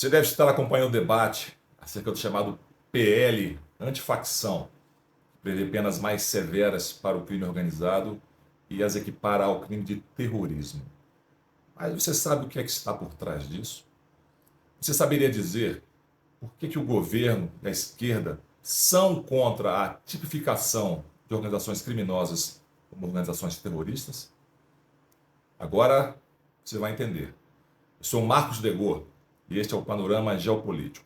Você deve estar acompanhando o debate acerca do chamado PL antifacção, que prevê penas mais severas para o crime organizado e as equipara ao crime de terrorismo. Mas você sabe o que é que está por trás disso? Você saberia dizer por que o governo e a esquerda são contra a tipificação de organizações criminosas como organizações terroristas? Agora você vai entender. Eu sou Marcos Degor e este é o Panorama Geopolítico.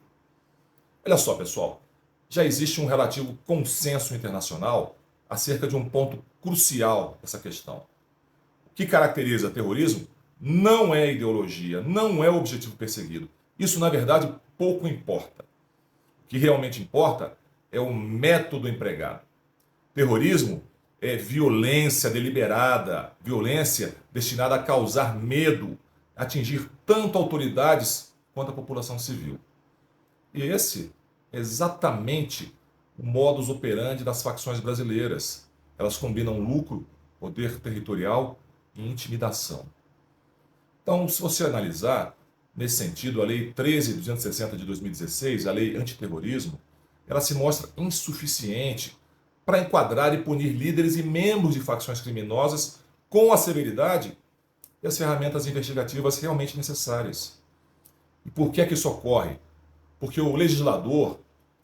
Olha só, pessoal, já existe um relativo consenso internacional acerca de um ponto crucial dessa questão. O que caracteriza terrorismo não é ideologia, não é o objetivo perseguido. Isso, na verdade, pouco importa. O que realmente importa é o método empregado. Terrorismo é violência deliberada, violência destinada a causar medo, atingir tanto autoridades quanto a população civil. E esse é exatamente o modus operandi das facções brasileiras. Elas combinam lucro, poder territorial e intimidação. Então, se você analisar, nesse sentido, a Lei 13.260 de 2016, a Lei Antiterrorismo, ela se mostra insuficiente para enquadrar e punir líderes e membros de facções criminosas com a severidade e as ferramentas investigativas realmente necessárias. E por que é que isso ocorre? Porque o legislador,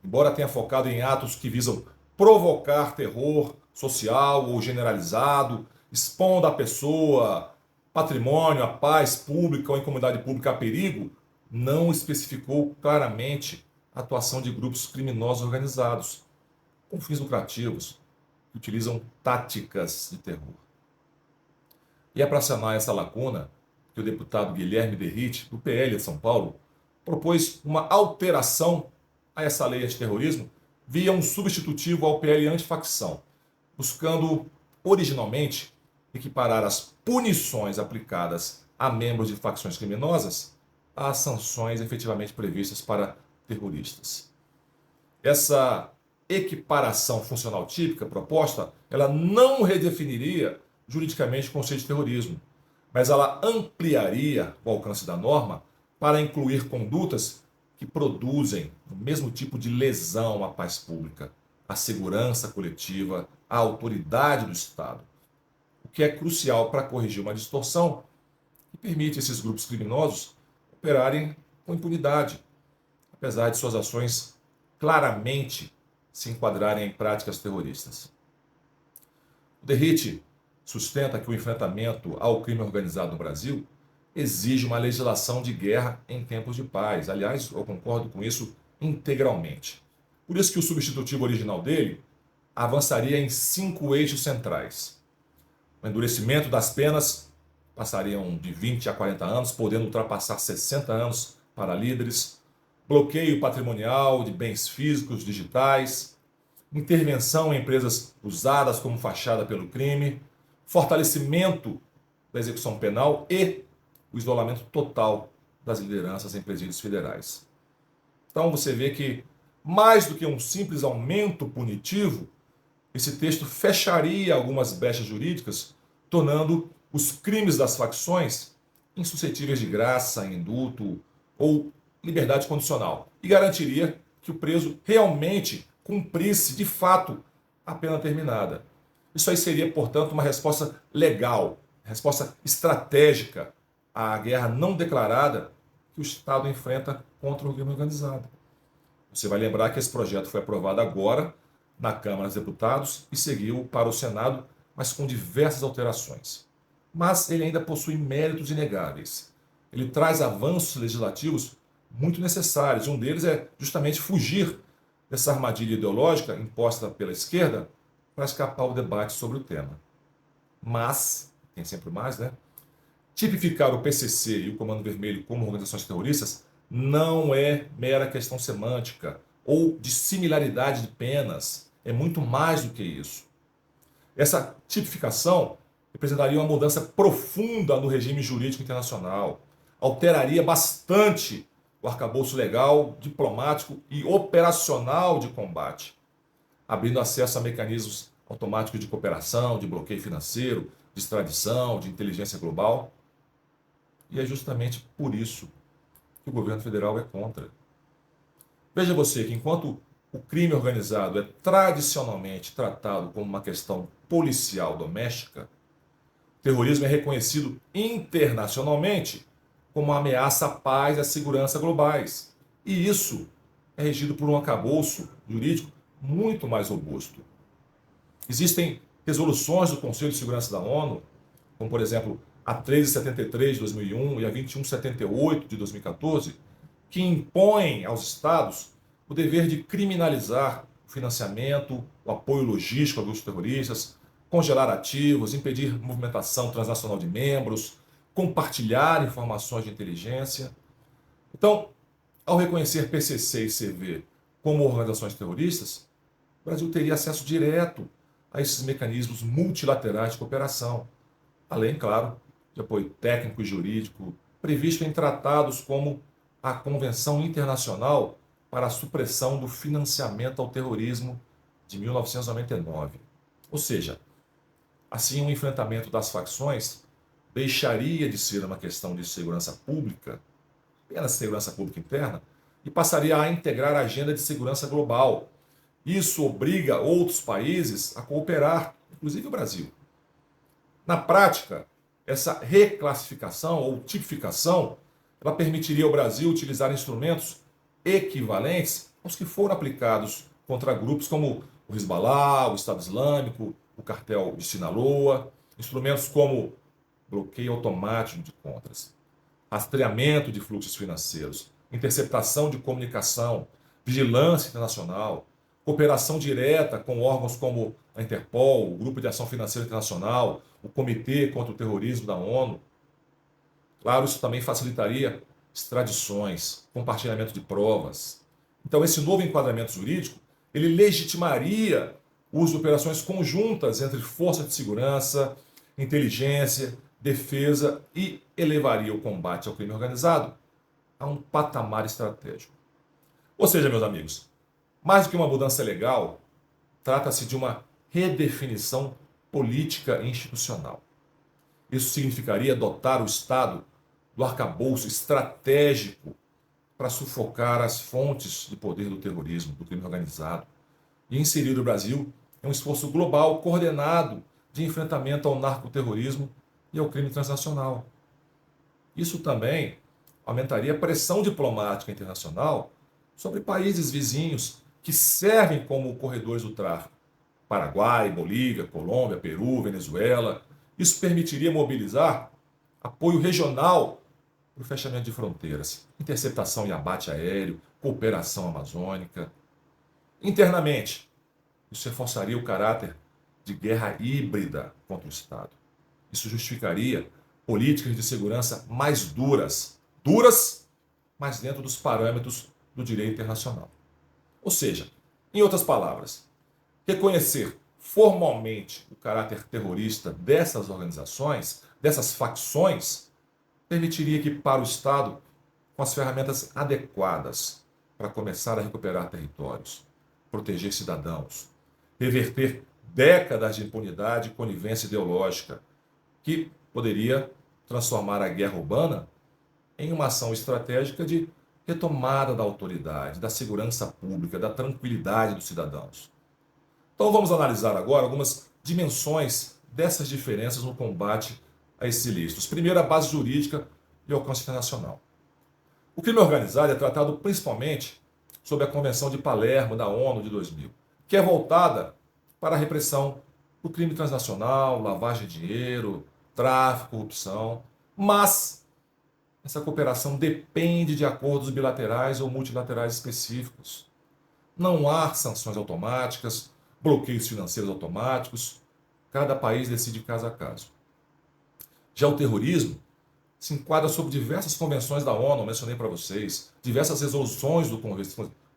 embora tenha focado em atos que visam provocar terror social ou generalizado, expondo a pessoa, patrimônio, a paz pública ou em comunidade pública a perigo, não especificou claramente a atuação de grupos criminosos organizados, com fins lucrativos, que utilizam táticas de terror. E é para sanar essa lacuna que o deputado Guilherme Derrite, do PL de São Paulo, propôs uma alteração a essa lei antiterrorismo via um substitutivo ao PL antifacção, buscando originalmente equiparar as punições aplicadas a membros de facções criminosas às sanções efetivamente previstas para terroristas. Essa equiparação funcional típica proposta, ela não redefiniria juridicamente o conceito de terrorismo, mas ela ampliaria o alcance da norma para incluir condutas que produzem o mesmo tipo de lesão à paz pública, à segurança coletiva, à autoridade do Estado, o que é crucial para corrigir uma distorção que permite esses grupos criminosos operarem com impunidade, apesar de suas ações claramente se enquadrarem em práticas terroristas. O Derrite sustenta que o enfrentamento ao crime organizado no Brasil exige uma legislação de guerra em tempos de paz. Aliás, eu concordo com isso integralmente. Por isso que o substitutivo original dele avançaria em 5 eixos centrais. O endurecimento das penas passariam de 20 a 40 anos, podendo ultrapassar 60 anos para líderes. Bloqueio patrimonial de bens físicos, digitais. Intervenção em empresas usadas como fachada pelo crime. Fortalecimento da execução penal e o isolamento total das lideranças em presídios federais. Então você vê que, mais do que um simples aumento punitivo, esse texto fecharia algumas brechas jurídicas, tornando os crimes das facções insuscetíveis de graça, indulto ou liberdade condicional e garantiria que o preso realmente cumprisse de fato a pena terminada. Isso aí seria, portanto, uma resposta legal, resposta estratégica à guerra não declarada que o Estado enfrenta contra o crime organizado. Você vai lembrar que esse projeto foi aprovado agora na Câmara dos Deputados e seguiu para o Senado, mas com diversas alterações. Mas ele ainda possui méritos inegáveis. Ele traz avanços legislativos muito necessários. Um deles é justamente fugir dessa armadilha ideológica imposta pela esquerda para escapar ao debate sobre o tema. Mas, tem sempre mais, né? Tipificar o PCC e o Comando Vermelho como organizações terroristas não é mera questão semântica ou de similaridade de penas. É muito mais do que isso. Essa tipificação representaria uma mudança profunda no regime jurídico internacional. Alteraria bastante o arcabouço legal, diplomático e operacional de combate, abrindo acesso a mecanismos automáticos de cooperação, de bloqueio financeiro, de extradição, de inteligência global. E é justamente por isso que que o governo federal é contra. Veja você que enquanto o crime organizado é tradicionalmente tratado como uma questão policial doméstica, o terrorismo é reconhecido internacionalmente como uma ameaça à paz e à segurança globais. E isso é regido por um arcabouço jurídico muito mais robusto. Existem resoluções do Conselho de Segurança da ONU, como por exemplo a 1373 de 2001 e a 2178 de 2014, que impõem aos Estados o dever de criminalizar o financiamento, o apoio logístico a grupos terroristas, congelar ativos, impedir movimentação transnacional de membros, compartilhar informações de inteligência. Então, ao reconhecer PCC e CV como organizações terroristas, o Brasil teria acesso direto a esses mecanismos multilaterais de cooperação, além, claro, de apoio técnico e jurídico previsto em tratados como a Convenção Internacional para a Supressão do Financiamento ao Terrorismo de 1999. Ou seja, assim o enfrentamento das facções deixaria de ser uma questão de segurança pública, apenas segurança pública interna, e passaria a integrar a agenda de segurança global. Isso obriga outros países a cooperar, inclusive o Brasil. Na prática, essa reclassificação ou tipificação, ela permitiria ao Brasil utilizar instrumentos equivalentes aos que foram aplicados contra grupos como o Hezbollah, o Estado Islâmico, o cartel de Sinaloa, instrumentos como bloqueio automático de contas, rastreamento de fluxos financeiros, interceptação de comunicação, vigilância internacional, cooperação direta com órgãos como a Interpol, o Grupo de Ação Financeira Internacional, o Comitê contra o Terrorismo da ONU. Claro, isso também facilitaria extradições, compartilhamento de provas. Então, esse novo enquadramento jurídico, ele legitimaria o uso de operações conjuntas entre forças de segurança, inteligência, defesa e elevaria o combate ao crime organizado a um patamar estratégico. Ou seja, meus amigos, mais do que uma mudança legal, trata-se de uma redefinição política e institucional. Isso significaria dotar o Estado do arcabouço estratégico para sufocar as fontes de poder do terrorismo, do crime organizado, e inserir o Brasil em um esforço global coordenado de enfrentamento ao narcoterrorismo e ao crime transnacional. Isso também aumentaria a pressão diplomática internacional sobre países vizinhos que servem como corredores do tráfico. Paraguai, Bolívia, Colômbia, Peru, Venezuela. Isso permitiria mobilizar apoio regional para o fechamento de fronteiras, interceptação e abate aéreo, cooperação amazônica. Internamente, isso reforçaria o caráter de guerra híbrida contra o Estado. Isso justificaria políticas de segurança mais duras, mas dentro dos parâmetros do direito internacional. Ou seja, em outras palavras, reconhecer formalmente o caráter terrorista dessas organizações, dessas facções, permitiria equipar o Estado com as ferramentas adequadas para começar a recuperar territórios, proteger cidadãos, reverter décadas de impunidade e conivência ideológica, que poderia transformar a guerra urbana em uma ação estratégica de retomada da autoridade, da segurança pública, da tranquilidade dos cidadãos. Então vamos analisar agora algumas dimensões dessas diferenças no combate a esses ilícitos. Primeiro, a base jurídica e alcance internacional. O crime organizado é tratado principalmente sob a Convenção de Palermo da ONU de 2000, que é voltada para a repressão do crime transnacional, lavagem de dinheiro, tráfico, corrupção, mas essa cooperação depende de acordos bilaterais ou multilaterais específicos. Não há sanções automáticas, bloqueios financeiros automáticos. Cada país decide caso a caso. Já o terrorismo se enquadra sob diversas convenções da ONU, mencionei para vocês, diversas resoluções do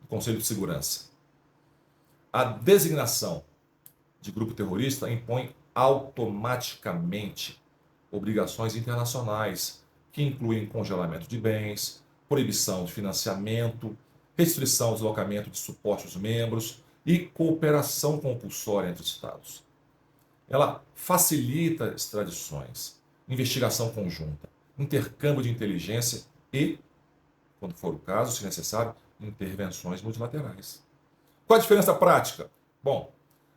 Conselho de Segurança. A designação de grupo terrorista impõe automaticamente obrigações internacionais, que incluem congelamento de bens, proibição de financiamento, restrição ao deslocamento de supostos membros e cooperação compulsória entre Estados. Ela facilita extradições, investigação conjunta, intercâmbio de inteligência e quando for o caso, se necessário, intervenções multilaterais. Qual a diferença prática? Bom,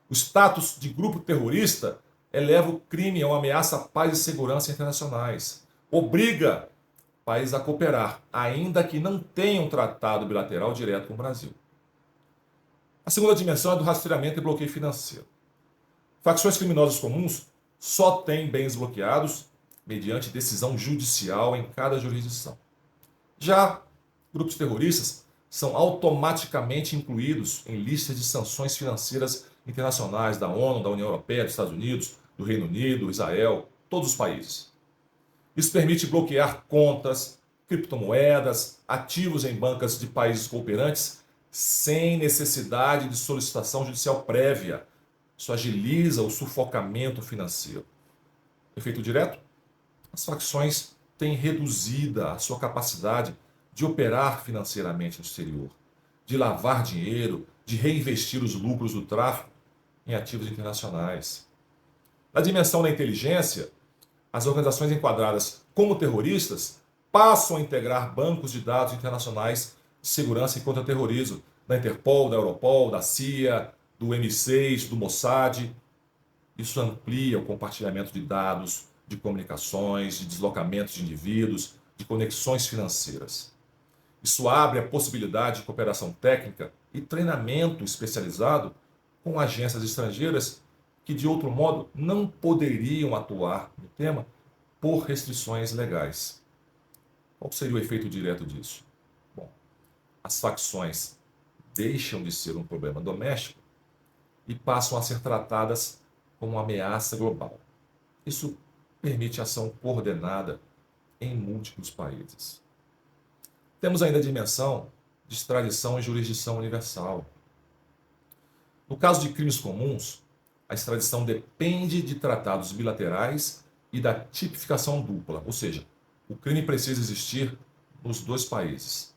o status de grupo terrorista eleva o crime a uma ameaça à paz e segurança internacionais. Obriga países a cooperar, ainda que não tenham um tratado bilateral direto com o Brasil. A segunda dimensão é do rastreamento e bloqueio financeiro. Facções criminosas comuns só têm bens bloqueados mediante decisão judicial em cada jurisdição. Já grupos terroristas são automaticamente incluídos em listas de sanções financeiras internacionais da ONU, da União Europeia, dos Estados Unidos, do Reino Unido, Israel, todos os países. Isso permite bloquear contas, criptomoedas, ativos em bancas de países cooperantes sem necessidade de solicitação judicial prévia. Isso agiliza o sufocamento financeiro. Efeito direto? As facções têm reduzida a sua capacidade de operar financeiramente no exterior, de lavar dinheiro, de reinvestir os lucros do tráfico em ativos internacionais. Na dimensão da inteligência, as organizações enquadradas como terroristas passam a integrar bancos de dados internacionais de segurança e contra-terrorismo, da Interpol, da Europol, da CIA, do M6, do Mossad. Isso amplia o compartilhamento de dados, de comunicações, de deslocamentos de indivíduos, de conexões financeiras. Isso abre a possibilidade de cooperação técnica e treinamento especializado com agências estrangeiras que, de outro modo, não poderiam atuar no tema por restrições legais. Qual seria o efeito direto disso? Bom, as facções deixam de ser um problema doméstico e passam a ser tratadas como uma ameaça global. Isso permite ação coordenada em múltiplos países. Temos ainda a dimensão de extradição e jurisdição universal. No caso de crimes comuns, a extradição depende de tratados bilaterais e da tipificação dupla, ou seja, o crime precisa existir nos dois países.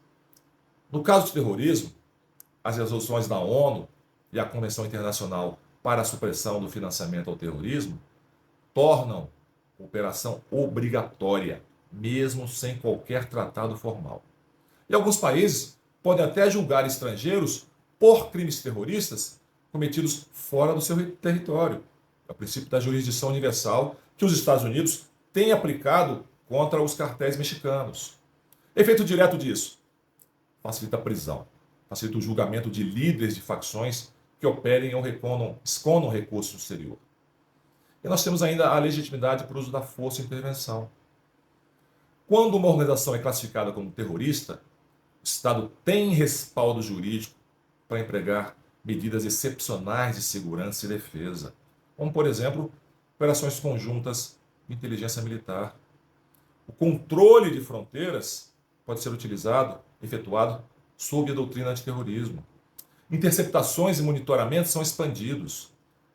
No caso de terrorismo, as resoluções da ONU e a Convenção Internacional para a Supressão do Financiamento ao Terrorismo tornam a operação obrigatória, mesmo sem qualquer tratado formal. E alguns países podem até julgar estrangeiros por crimes terroristas cometidos fora do seu território. É o princípio da jurisdição universal que os Estados Unidos têm aplicado contra os cartéis mexicanos. Efeito direto disso: facilita a prisão, facilita o julgamento de líderes de facções que operem ou escondam recursos no exterior. E nós temos ainda a legitimidade para o uso da força e intervenção. Quando uma organização é classificada como terrorista, o Estado tem respaldo jurídico para empregar medidas excepcionais de segurança e defesa, como, por exemplo, operações conjuntas de inteligência militar. O controle de fronteiras pode ser efetuado sob a doutrina antiterrorismo. Interceptações e monitoramentos são expandidos.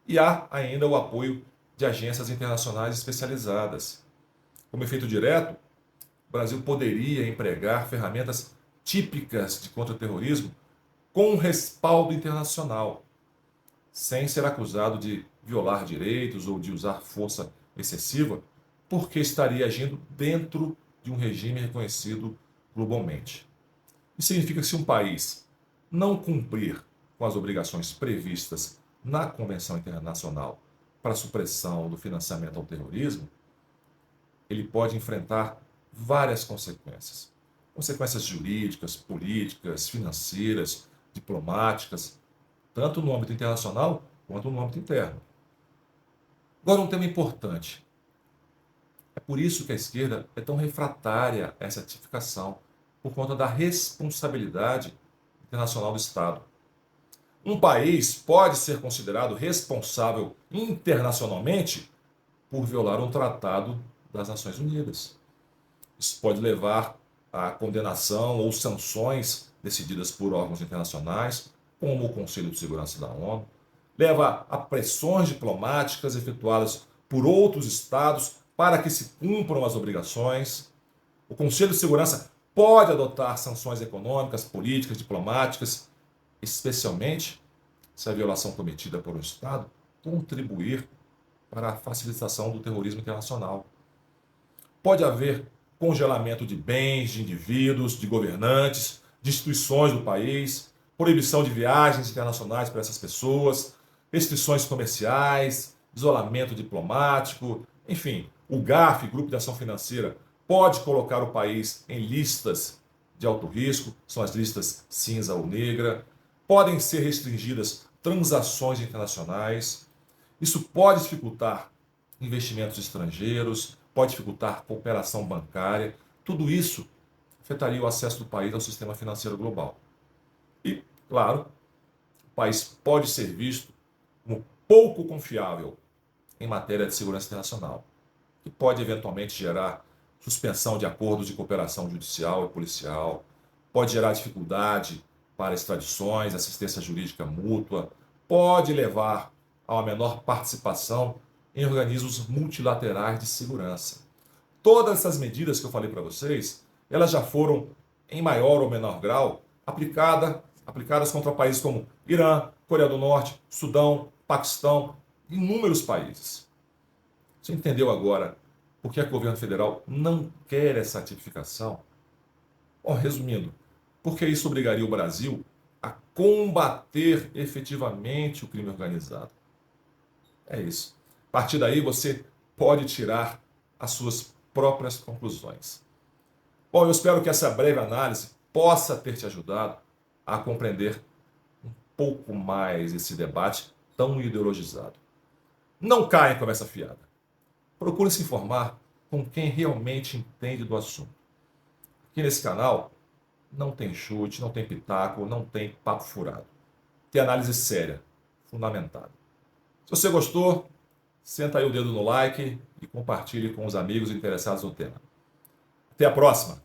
E há ainda o apoio de agências internacionais especializadas. Como efeito direto, o Brasil poderia empregar ferramentas típicas de contra-terrorismo com respaldo internacional, sem ser acusado de violar direitos ou de usar força excessiva, porque estaria agindo dentro de um regime reconhecido globalmente. Isso significa que se um país não cumprir com as obrigações previstas na Convenção Internacional para a Supressão do Financiamento ao Terrorismo, ele pode enfrentar várias consequências. Consequências jurídicas, políticas, financeiras, diplomáticas, tanto no âmbito internacional quanto no âmbito interno. Agora, um tema importante. É por isso que a esquerda é tão refratária a essa tipificação, por conta da responsabilidade internacional do Estado. Um país pode ser considerado responsável internacionalmente por violar um tratado das Nações Unidas. Isso pode levar à condenação ou sanções decididas por órgãos internacionais, como o Conselho de Segurança da ONU, leva a pressões diplomáticas efetuadas por outros estados para que se cumpram as obrigações. O Conselho de Segurança pode adotar sanções econômicas, políticas, diplomáticas, especialmente se a violação cometida por um Estado contribuir para a facilitação do terrorismo internacional. Pode haver congelamento de bens, de indivíduos, de governantes, de instituições do país, proibição de viagens internacionais para essas pessoas, restrições comerciais, isolamento diplomático, enfim, o GAF, Grupo de Ação Financeira, pode colocar o país em listas de alto risco, são as listas cinza ou negra, podem ser restringidas transações internacionais, isso pode dificultar investimentos estrangeiros, pode dificultar cooperação bancária, tudo isso afetaria o acesso do país ao sistema financeiro global. E, claro, o país pode ser visto como pouco confiável em matéria de segurança internacional, que pode eventualmente gerar suspensão de acordos de cooperação judicial e policial, pode gerar dificuldade para extradições, assistência jurídica mútua, pode levar a uma menor participação em organismos multilaterais de segurança. Todas essas medidas que eu falei para vocês, elas já foram, em maior ou menor grau, aplicadas contra países como Irã, Coreia do Norte, Sudão, Paquistão, inúmeros países. Você entendeu agora por que o governo federal não quer essa tipificação? Bom, resumindo, porque isso obrigaria o Brasil a combater efetivamente o crime organizado. É isso. A partir daí você pode tirar as suas próprias conclusões. Bom, eu espero que essa breve análise possa ter te ajudado a compreender um pouco mais esse debate tão ideologizado. Não caia em conversa fiada. Procure se informar com quem realmente entende do assunto. Aqui nesse canal não tem chute, não tem pitaco, não tem papo furado. Tem análise séria, fundamentada. Se você gostou, senta aí o dedo no like e compartilhe com os amigos interessados no tema. Até a próxima!